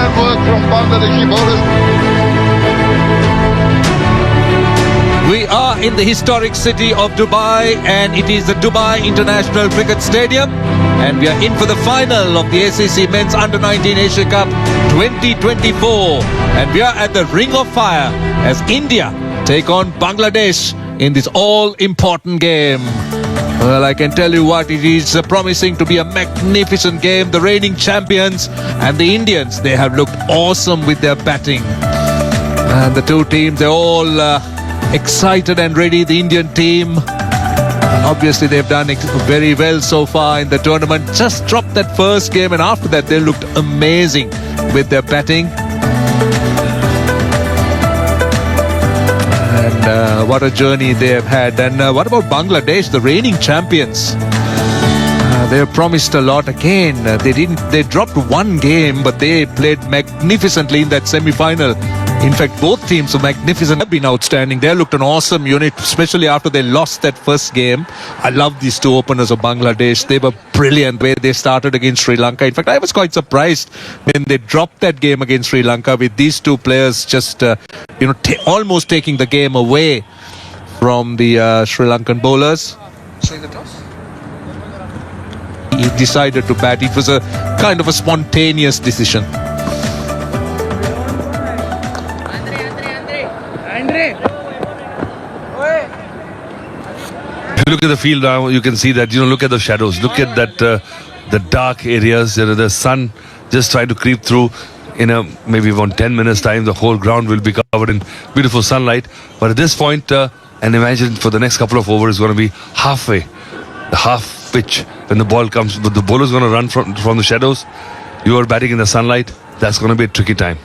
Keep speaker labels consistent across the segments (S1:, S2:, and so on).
S1: excellent work from Bangladeshi bowlers.
S2: We are in the historic city of Dubai, and it is the Dubai International Cricket Stadium, and we are in for the final of the ACC Men's Under-19 Asia Cup 2024, and we are at the Ring of Fire as India take on Bangladesh in this all-important game. Well, I can tell you what, it is promising to be a magnificent game. The reigning champions and the Indians, they have looked awesome with their batting. And the two teams, they're all excited and ready. The Indian team, obviously they've done very well so far in the tournament. Just dropped that first game, and after that they looked amazing with their batting. And what a journey they have had. And what about Bangladesh, the reigning champions? They have promised a lot again. They dropped one game, but they played magnificently in that semi-final. In fact, both teams were magnificent, have been outstanding. They looked an awesome unit, especially after they lost that first game. I love these two openers of Bangladesh. They were brilliant where they started against Sri Lanka. In fact, I was quite surprised when they dropped that game against Sri Lanka with these two players just, almost taking the game away from the Sri Lankan bowlers. He decided to bat. It was a kind of a spontaneous decision.
S3: If you look at the field now, you can see that, look at the shadows. Look at that, the dark areas. The sun just trying to creep through. In maybe about 10 minutes time, the whole ground will be covered in beautiful sunlight. But at this point, and imagine for the next couple of overs, it's going to be halfway, the half pitch. When the ball comes, but the bowler is going to run from the shadows. You are batting in the sunlight. That's going to be a tricky time.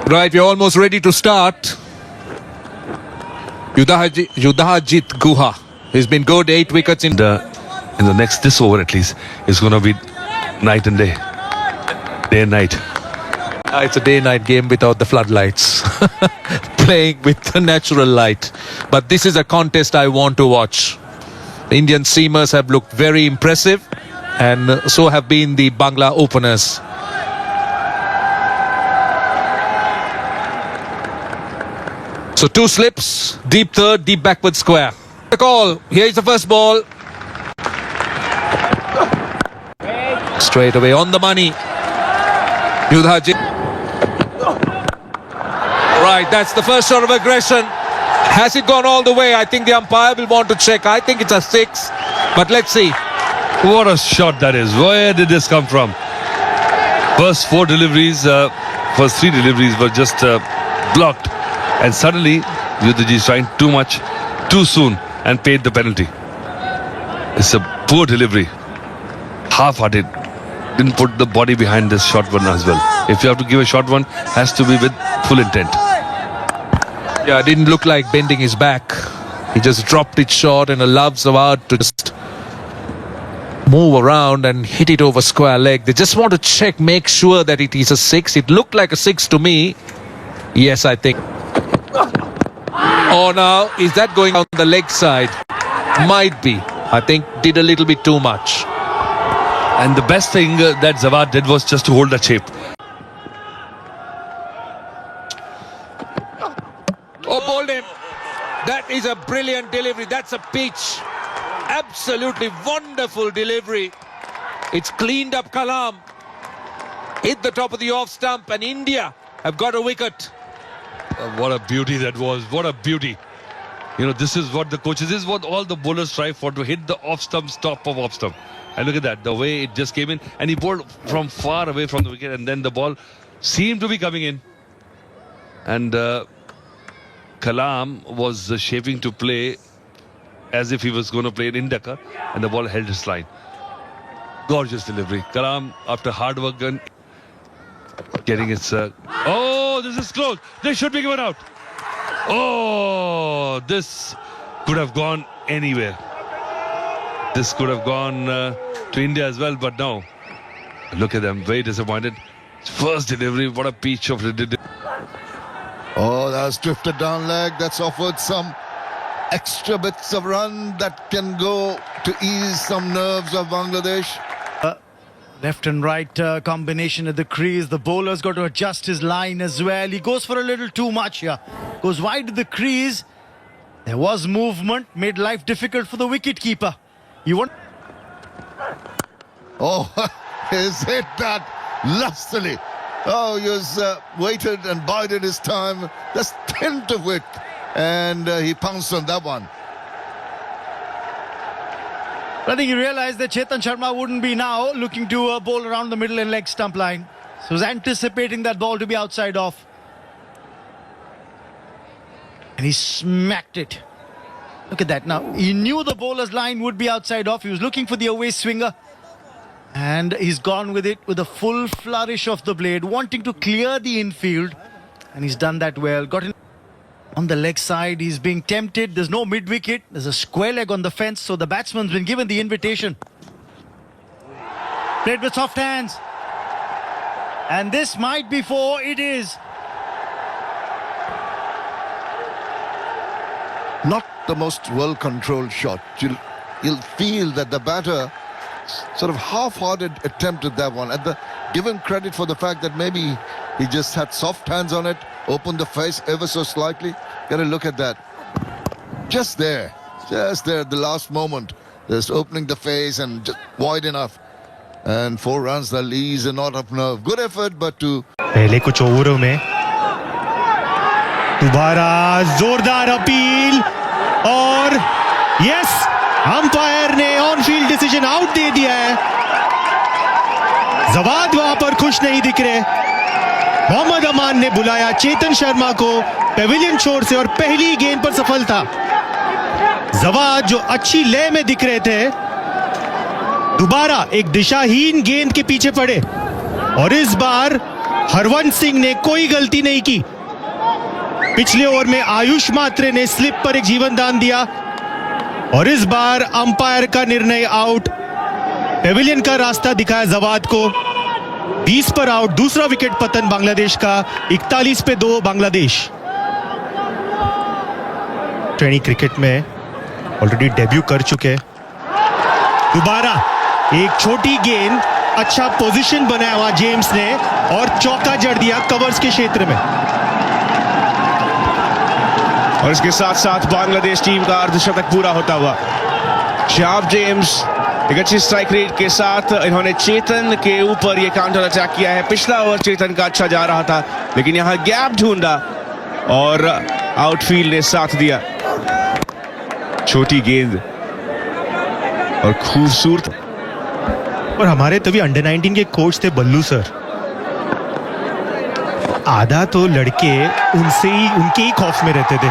S2: Right, we're almost ready to start. Yudhajit Guha. He's been good, 8 wickets in
S3: the next, this over at least, is going to be night and day. Day and night.
S2: It's a day-night game without the floodlights. Playing with the natural light. But this is a contest I want to watch. The Indian seamers have looked very impressive, and so have been the Bangla openers. So 2 slips, deep third, deep backward square. The call. Here is the first ball. Straight away on the money. Yudhajit. Right, that's the first shot of aggression. Has it gone all the way? I think the umpire will want to check. I think it's a 6, but let's see.
S3: What a shot that is. Where did this come from? First 3 deliveries were just blocked. And suddenly, Yudhajit is trying too much, too soon, and paid the penalty. It's a poor delivery. Half-hearted. Didn't put the body behind this short one as well. If you have to give a short one, has to be with full intent.
S2: Yeah, it didn't look like bending his back. He just dropped it short and allowed Zawad to just move around and hit it over square leg. They just want to check, make sure that it is a 6. It looked like a 6 to me. Yes, I think. Oh, now, is that going on the leg side? Might be. I think did a little bit too much.
S3: And the best thing that Zawad did was just to hold that shape.
S2: Oh, bowled him. That is a brilliant delivery. That's a pitch. Absolutely wonderful delivery. It's cleaned up Kalam. Hit the top of the off stump, and India have got a wicket.
S3: What a beauty that was. What a beauty. This is what the coaches, this is what all the bowlers strive for, to hit the off stump, top of off stump. And look at that, the way it just came in. And he bowled from far away from the wicket, and then the ball seemed to be coming in. And Kalam was shaping to play as if he was going to play in Dhaka, and the ball held his line. Gorgeous delivery. Kalam, after hard work, getting its... oh, this is close. They should be given out. Oh, this could have gone anywhere. This could have gone to India as well, but no. Look at them, very disappointed. First delivery, what a peach of...
S1: Oh, that's drifted down leg. That's offered some extra bits of run that can go to ease some nerves of Bangladesh.
S4: Left and right combination at the crease. The bowler's got to adjust his line as well. He goes for a little too much here. Goes wide of the crease. There was movement, made life difficult for the wicketkeeper. You want?
S1: Oh, he's hit that lustily. Oh, he has waited and bided his time. That's tenth of it. And he pounced on that one.
S4: I think he realized that Chetan Sharma wouldn't be now looking to bowl around the middle and leg stump line. So he was anticipating that ball to be outside off. And he smacked it. Look at that now. He knew the bowler's line would be outside off. He was looking for the away swinger. And he's gone with it with a full flourish of the blade, wanting to clear the infield. And he's done that well. Got in on the leg side. He's being tempted. There's no mid-wicket. There's a square leg on the fence. So the batsman's been given the invitation. Played with soft hands. And this might be four. It is.
S1: Not the most well-controlled shot. You'll feel that the batter sort of half-hearted attempt at that one. Give him credit for the fact that maybe he just had soft hands on it, opened the face ever so slightly. Get a look at that. Just there, at the last moment, just opening the face and just wide enough. And 4 runs, the leaves are not up nerve. Good effort, but to...
S5: पहले कुछ ओवरों में दोबारा जोरदार appeal और yes, umpire ने on field decision out दे दिया है. जवाद वहां पर खुश नहीं दिख रहे. मोहम्मद अमान ने बुलाया चेतन शर्मा को पेविलियन छोर से और पहली गेंद पर सफल था. जवाद जो अच्छी लय में दिख रहे थे, दोबारा एक दिशाहीन गेंद के पीछे पड़े और इस बार हरवंश सिंह ने कोई गलती नहीं की. पिछले ओवर में आयुष मात्रे ने स्लिप पर एक जीवन दान दिया और इस बार अंपायर का निर्णय आउट. पेविलियन का रास्ता दिखाया जवाद को. 20 पर आउट. दूसरा विकेट पतन बांग्लादेश का. 41 पे 2 बांग्लादेश. ट्रेनिंग क्रिकेट में ऑलरेडी डेब्यू कर चुके. दोबारा एक छोटी गेंद, अच्छा पोजीशन बनाया हुआ जेम्स ने और चौका जड़ दिया कवर्स के क्षेत्र में.
S6: और इसके साथ साथ बांग्लादेश टीम का अर्धशतक पूरा होता हुआ. शहाब जेम्स एक अच्छी स्ट्राइक रेट के साथ इन्होंने चेतन के ऊपर ये काउंटर अटैक किया है. पिछला ओवर चेतन का अच्छा जा रहा था, लेकिन यहां गैप ढूंढा और आउटफील्ड ने साथ दिया. छोटी गेंद और खूबसूरत.
S5: और हमारे तभी अंडर 19 के कोच थे बल्लू सर. आधा तो लड़के उनसे ही, उनके ही खौफ में रहते थे.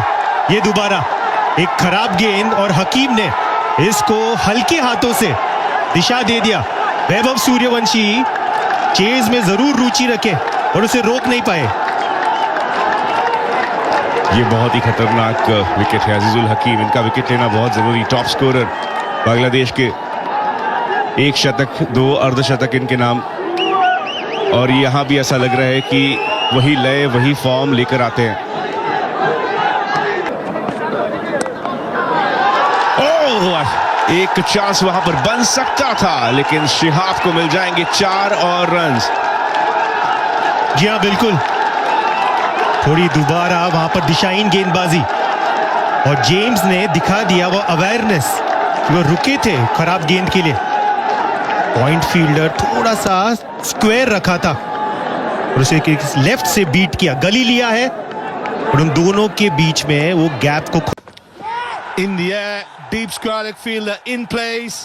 S5: ये दोबारा एक खराब गेंद और हकीम ने इसको हल्के हाथों से दिशा दे दिया. वैभव सूर्यवंशी चेज में जरूर रुचि रखे और उसे रोक नहीं पाए.
S6: ये बहुत ही खतरनाक विकेट है. अजीजुल हकीम, इनका विकेट लेना बहुत जरूरी. टॉप स्कोरर बांग्लादेश के. 1 शतक, 2 अर्धशतक इनके नाम. और यहां भी ऐसा लग रहा है कि वही लय, वही फॉर्म लेकर आते हैं. ओह, एक चांस वहां पर बन सकता था, लेकिन शिहाब को मिल जाएंगे 4 और रन्स.
S5: जी हाँ, बिल्कुल. थोड़ी दोबारा वहां पर दिशाहीन गेंदबाजी और जेम्स ने दिखा दिया वो अवेयरनेस. वो रुके थे खराब गेंद के लिए. पॉइंट फील्डर थोड़ा सा स्क्वायर रखा था और उसे लेफ्ट से बीट किया. गली लिया है और उन दोनों के बीच में वो गैप को.
S7: In the air, deep square leg fielder in place,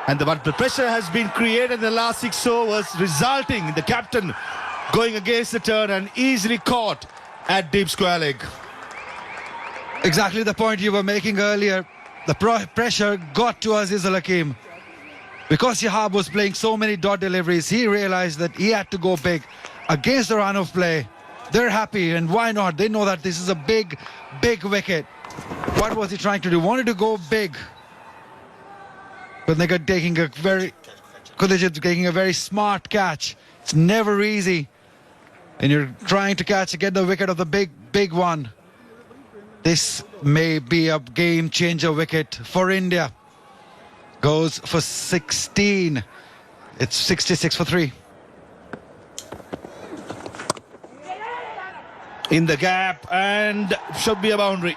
S7: and the pressure has been created in the last 6 overs, resulting in the captain going against the turn and easily caught at deep square leg.
S8: Exactly the point you were making earlier. The pressure got to Azizul Hakim. Because Shihab was playing so many dot deliveries, he realized that he had to go big against the run of play. They're happy, and why not? They know that this is a big, big wicket. What was he trying to do? Wanted to go big. But they got taking a very smart catch. It's never easy. And you're trying to get the wicket of the big big one. This may be a game changer wicket for India. Goes for 16. It's 66 for 3.
S7: In the gap, and should be a boundary.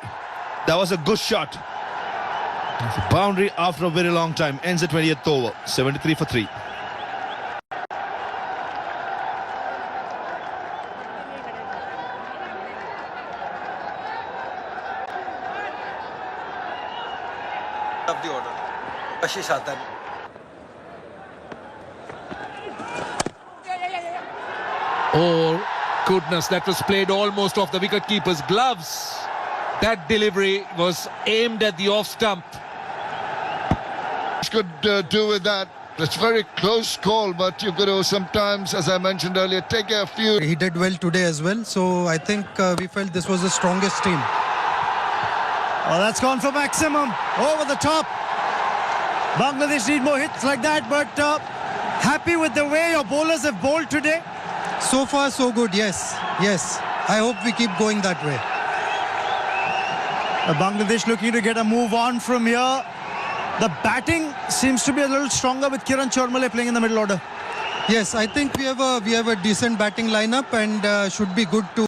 S7: That was a good shot. Boundary after a very long time. Ends the 20th over. 73 for 3.
S8: Of the order. Ashish Atan.
S2: Oh, goodness, that was played almost off the wicket-keeper's gloves. That delivery was aimed at the off stump.
S1: Could do with that. It's very close call, but you've got to sometimes, as I mentioned earlier, take a few.
S9: He did well today as well, so I think we felt this was the strongest team.
S4: Oh, that's gone for maximum. Over the top. Bangladesh need more hits like that, but happy with the way your bowlers have bowled today?
S9: So far, so good, yes. Yes, I hope we keep going that way.
S4: Bangladesh looking to get a move on from here. The batting seems to be a little stronger with Kiran Chormale playing in the middle order.
S9: Yes, I think we have a decent batting lineup and should be good to.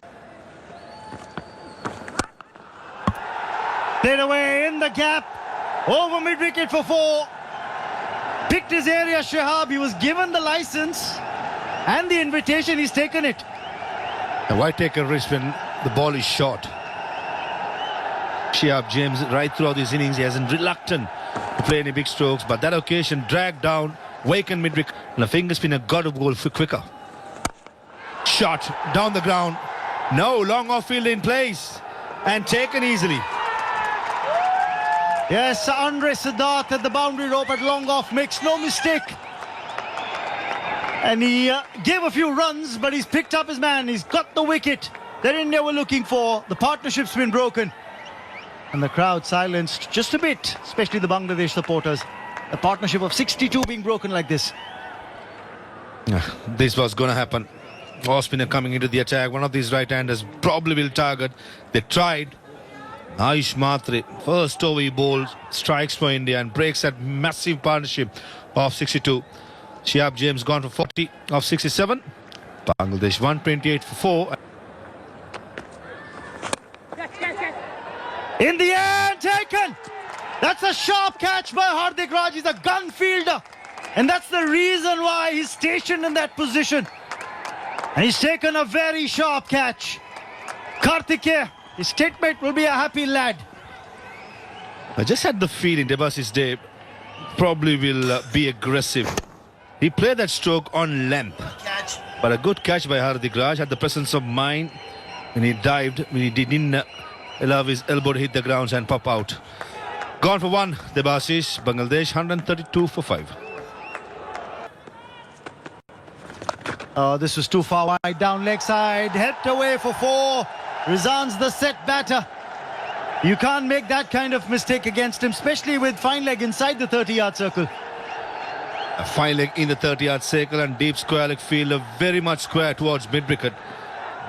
S4: Played away in the gap. Over mid-wicket for 4. Picked his area, Shihab. He was given the license and the invitation. He's taken it.
S7: And why take a risk when the ball is short? Shihab James, right throughout his innings, he hasn't reluctant to play any big strokes, but that occasion dragged down, wakened mid-wicket, and the finger spinner got to go quicker. Shot down the ground. No, long off field in place and taken easily.
S4: Yes, Andre Siddharth at the boundary rope at long off makes no mistake. And he gave a few runs, but he's picked up his man. He's got the wicket that India were looking for. The partnership's been broken. And the crowd silenced just a bit, especially the Bangladesh supporters. A partnership of 62 being broken like this.
S7: This was going to happen. Off spinner coming into the attack. One of these right-handers probably will target. They tried. Aish Matre, first over he bowled, strikes for India and breaks that massive partnership of 62. Shihab James gone for 40 of 67. Bangladesh 128 for 4.
S4: In the end, taken! That's a sharp catch by Hardik Raj. He's a gun fielder. And that's the reason why he's stationed in that position. And he's taken a very sharp catch. Karthikeya, his statement will be a happy lad.
S7: I just had the feeling Debashish Dev probably will be aggressive. He played that stroke on length. But a good catch by Hardik Raj. Had the presence of mind when he dived, when he didn't allow his elbow to hit the ground and pop out. Gone for 1, Debashish. Bangladesh 132 for 5.
S4: Oh, this was too far wide down leg side. Helped away for 4. Rizan's the set batter. You can't make that kind of mistake against him, especially with fine leg inside the 30-yard circle.
S7: A fine leg in the 30-yard circle and deep square leg fielder very much square towards mid-wicket.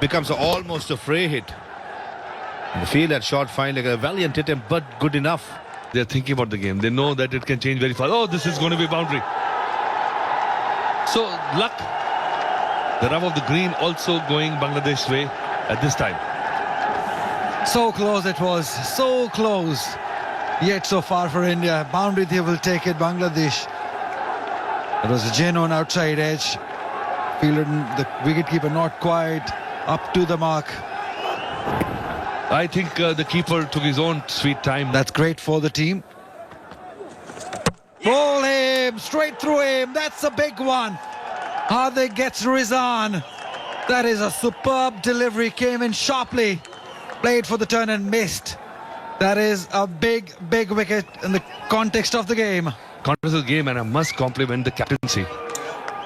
S7: Becomes almost a free hit. And the field had short fine leg, a valiant attempt, but good enough.
S3: They're thinking about the game. They know that it can change very fast. Oh, this is going to be boundary. So, luck. The rub of the green also going Bangladesh way at this time.
S8: So close it was, so close. Yet so far for India. Boundary they will take it, Bangladesh. It was a genuine outside edge. Fielder, the wicketkeeper not quite up to the mark.
S3: I think the keeper took his own sweet time.
S8: That's great for the team. Roll him, straight through him. That's a big one. Hardik gets Rizan. That is a superb delivery. Came in sharply. Played for the turn and missed. That is a big, big wicket in the context of the game.
S3: Context of the game, and I must compliment the captaincy.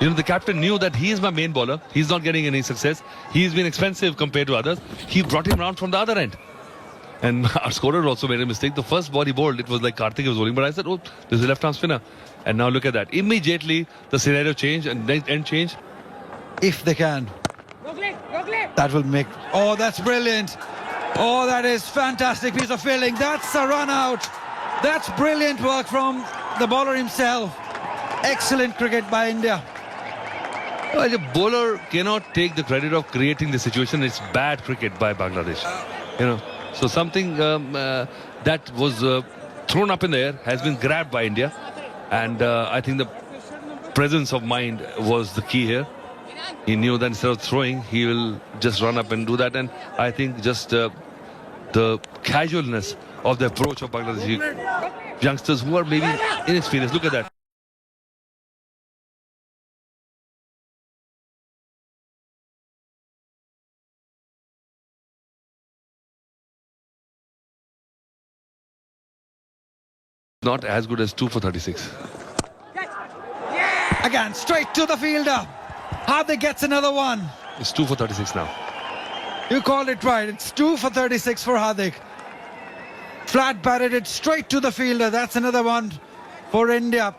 S3: You know, the captain knew that he is my main bowler. He's not getting any success. He's been expensive compared to others. He brought him around from the other end. And our scorer also made a mistake. The first ball he bowled, it was like Karthik was bowling. But I said, oh, this is a left-arm spinner. And now look at that. Immediately, the scenario changed and end changed.
S8: If they can. That will make... Oh, that's brilliant. Oh, that is fantastic piece of fielding. That's a run out. That's brilliant work from the bowler himself. Excellent cricket by India.
S3: Well, the bowler cannot take the credit of creating the situation. It's bad cricket by Bangladesh. So something that was thrown up in the air has been grabbed by India, and I think the presence of mind was the key here. He knew that instead of throwing, he will just run up and do that, and I think just the casualness of the approach of Bangladeshi youngsters who are maybe inexperienced. Look at that. Not as good as 2 for 36.
S8: Again, straight to the fielder. Hardik gets another one.
S3: It's 2 for 36 now.
S8: You called it right. It's 2 for 36 for Hardik. Flat batted it straight to the fielder. That's another one for India.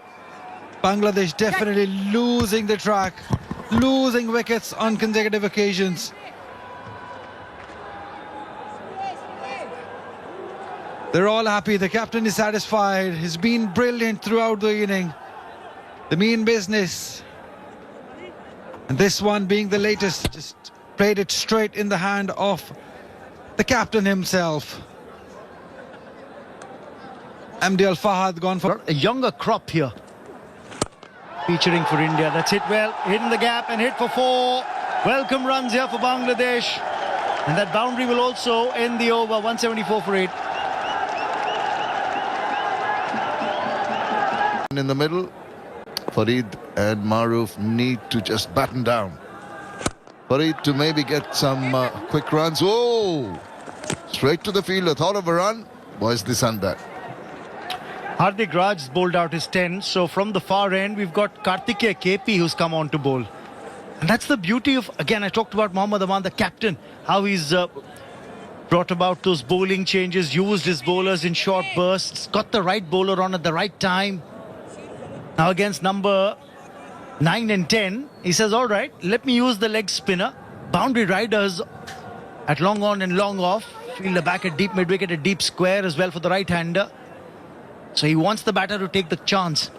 S8: Bangladesh definitely losing the track, losing wickets on consecutive occasions. They're all happy. The captain is satisfied. He's been brilliant throughout the inning. The mean business. And this one being the latest, just played it straight in the hand of the captain himself. Amdi Al Fahad gone for
S4: A younger crop here. Featuring for India. That's hit well. Hit in the gap and hit for 4. Welcome runs here for Bangladesh. And that boundary will also end the over. 174 for 8.
S1: In the middle, Farid and Maruf need to just batten down. Farid to maybe get some quick runs. Oh! Straight to the fielder. Thought of a run. Was this and that?
S4: Hardik Raj bowled out his 10. So from the far end, we've got Kartikeya KP who's come on to bowl. And that's the beauty of, again, I talked about Mohammad Aman, the captain, how he's brought about those bowling changes, used his bowlers in short bursts, got the right bowler on at the right time. Now against number 9 and 10, he says, all right, let me use the leg spinner. Boundary riders at long on and long off. Fielder back at deep mid-wicket, a deep square as well for the right-hander. So he wants the batter to take the chance.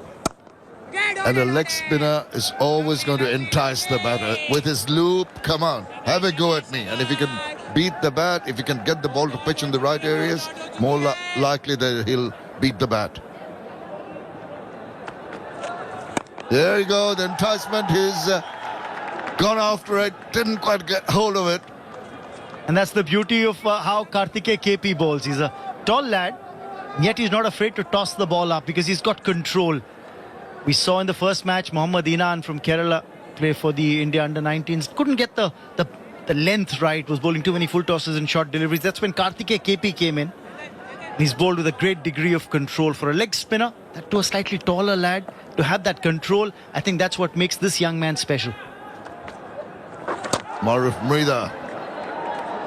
S1: And a leg spinner is always going to entice the batter. With his loop, come on, have a go at me. And if he can beat the bat, if he can get the ball to pitch in the right areas, more likely that he'll beat the bat. There you go, the enticement, he's gone after it, didn't quite get hold of it.
S4: And that's the beauty of how Kartikeya KP bowls. He's a tall lad, yet he's not afraid to toss the ball up because he's got control. We saw in the first match, Mohammad Inan from Kerala play for the India under-19s. Couldn't get the length right, was bowling too many full tosses and short deliveries. That's when Kartikeya KP came in. He's bowled with a great degree of control. For a leg spinner, that to a slightly taller lad, to have that control, I think that's what makes this young man special.
S1: Maruf Mrida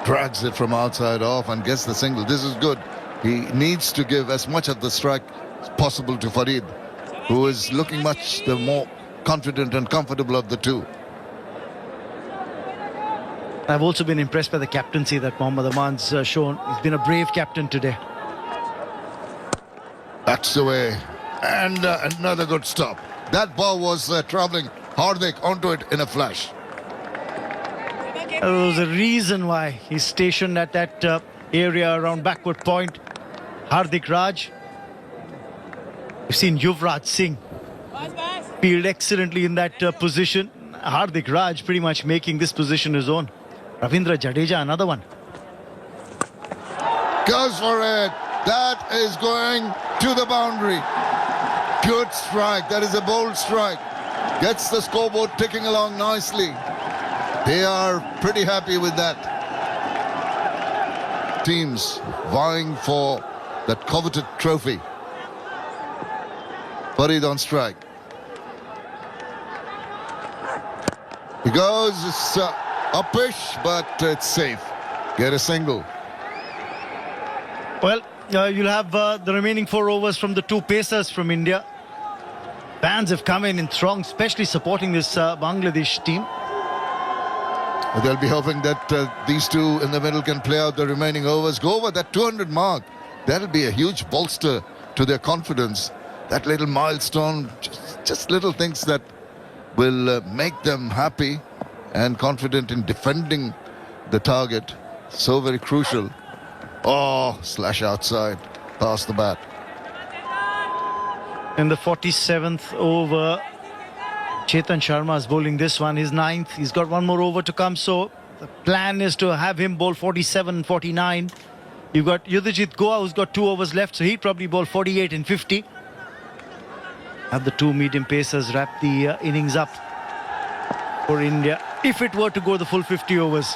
S1: drags it from outside off and gets the single. This is good. He needs to give as much of the strike as possible to Farid, who is looking much the more confident and comfortable of the two.
S4: I've also been impressed by the captaincy that Mohammad Aman's shown. He's been a brave captain today.
S1: That's the way. And another good stop. That ball was travelling Hardik onto it in a flash.
S4: There was a reason why he's stationed at that area around backward point. Hardik Raj. We've seen Yuvraj Singh field excellently in that position. Hardik Raj pretty much making this position his own. Ravindra Jadeja, another one.
S1: Goes for it. That is going to the boundary. Good strike. That is a bold strike. Gets the scoreboard ticking along nicely. They are pretty happy with that. Teams vying for that coveted trophy. Farid on strike. He goes, it's uppish, but it's safe. Get a single.
S4: Well, you'll have the remaining 4 overs from the 2 pacers from India. Fans have come in throng, especially supporting this Bangladesh team.
S1: They'll be hoping that these two in the middle can play out the remaining overs, go over that 200 mark. That'll be a huge bolster to their confidence. That little milestone, just little things that will make them happy and confident in defending the target. So very crucial. Oh, slash outside, past the bat.
S4: In the 47th over, Chetan Sharma is bowling this one, his 9th. He's got one more over to come, so the plan is to have him bowl 47 and 49. You've got Yudhijit Goa, who's got 2 overs left, so he'd probably bowl 48 and 50. Have the two medium pacers wrap the innings up for India, if it were to go the full 50 overs.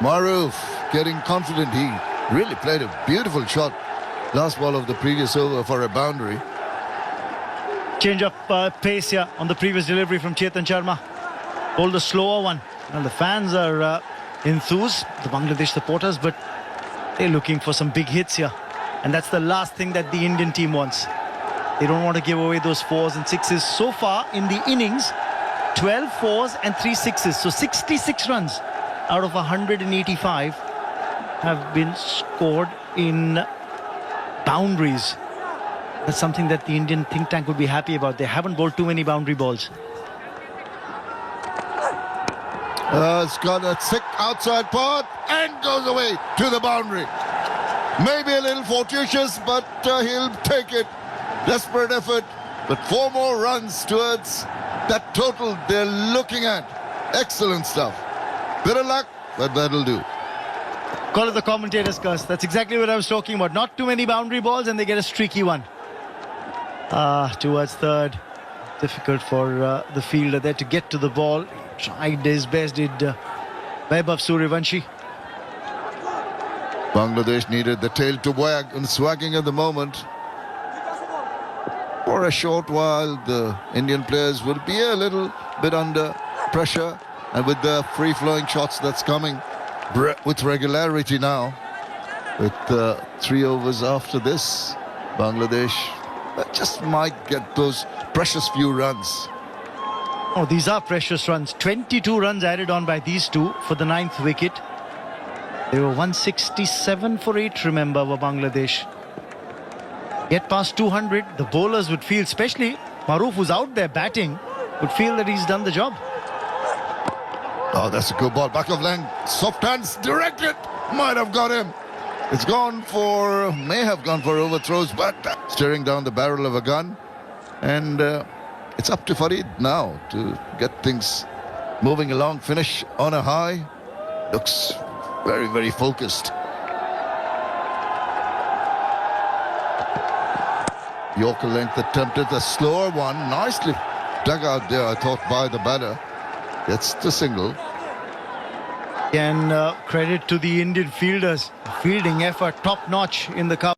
S1: Maruf getting confident. He really played a beautiful shot. Last ball of the previous over for a boundary.
S4: Change up pace here on the previous delivery from Chetan Sharma. Bowled a slower one. And the fans are enthused, the Bangladesh supporters, but they're looking for some big hits here. And that's the last thing that the Indian team wants. They don't want to give away those 4s and 6s. So far in the innings, 12 4s and 3 6s. So 66 runs out of 185 have been scored in boundaries. That's something that the Indian think tank would be happy about. They haven't bowled too many boundary balls.
S1: It's got a thick outside part and goes away to the boundary. Maybe a little fortuitous, but he'll take it. Desperate effort, but 4 more runs towards that total they're looking at. Excellent stuff. Bit of luck, but that'll do.
S4: Call it the commentator's curse. That's exactly what I was talking about. Not too many boundary balls and they get a streaky one. Towards third. Difficult for the fielder there to get to the ball. Tried his best, did Vaibhav Suryavanshi.
S1: Bangladesh needed the tail to wag and swagging at the moment. For a short while, the Indian players will be a little bit under pressure, and with the free-flowing shots that's coming with regularity now, with 3 overs after this, Bangladesh just might get those precious few runs.
S4: Oh, these are precious runs. 22 runs added on by these two for the 9th wicket. They were 167 for 8, remember, for Bangladesh. Get past 200, the bowlers would feel, especially Maruf, who's out there batting, would feel that he's done the job.
S1: Oh, that's a good ball. Back of length. Soft hands directed. Might have got him. It's gone for, may have gone for overthrows, but staring down the barrel of a gun. And it's up to Farid now to get things moving along. Finish on a high. Looks very, very focused. Yorker length attempted a slower one. Nicely dug out there, I thought, by the batter. Gets the single.
S4: And credit to the Indian fielders. Fielding effort top-notch in the cover.